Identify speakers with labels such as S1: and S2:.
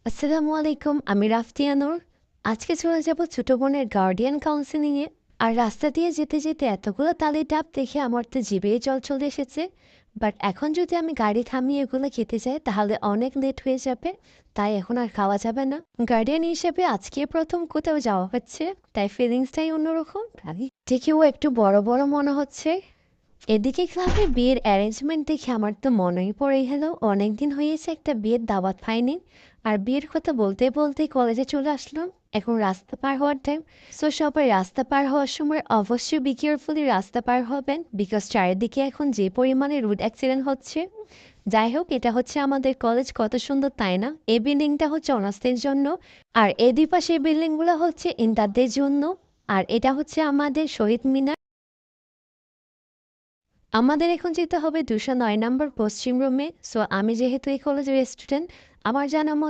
S1: আসসালামু আলাইকুম, আমি রাফতিয়া নূর। আজকে চলে যাব ছোট বোনের গার্ডিয়ান কাউন্সেলিংয়ে। আর রাস্তা দিয়ে যেতে যেতে এতগুলো তালের ডাব দেখে আমার তো জিভে জল চলে এসেছে। বাট এখন যদি আমি গাড়ি থামিয়ে এগুলো খেতে যাই তাহলে অনেক লেট হয়ে যাবে, তাই এখন আর খাওয়া যাবে না। গার্ডিয়ান হিসেবে আজকে প্রথম কোথাও যাওয়া হচ্ছে, তাই ফিলিংসটাই অন্যরকম। দেখেও একটু বড় বড় মনে হচ্ছে। এদিকে ক্লাবে বিয়ের অ্যারেঞ্জমেন্ট দেখে আমার তো মনেই পড়ে গেল অনেকদিন হয়েছে একটা বিয়ের দাওয়াত পাইনি। আর বিয়ের কথা বলতে বলতে কলেজে চলে আসলাম। এখন রাস্তা পার হওয়ার টাইম। সো সবাই রাস্তা পার হওয়ার সময় অবশ্যই বি কেয়ারফুলি রাস্তা পার হবেন, বিকজ চারিদিকে এখন যে পরিমাণে রোড অ্যাক্সিডেন্ট হচ্ছে। যাই হোক, এটা হচ্ছে আমাদের কলেজ, কত সুন্দর তাই না? এই বিল্ডিংটা হচ্ছে অনার্সদের জন্য, আর এই দুই পাশে বিল্ডিংগুলো হচ্ছে ইন্টারদের জন্য। আর এটা হচ্ছে আমাদের শহীদ মিনার। আমাদের এখন যেতে হবে 209 নম্বর পশ্চিম রুমে। সো আমি যেহেতু এই কলেজের স্টুডেন্ট, আমার জানা মতে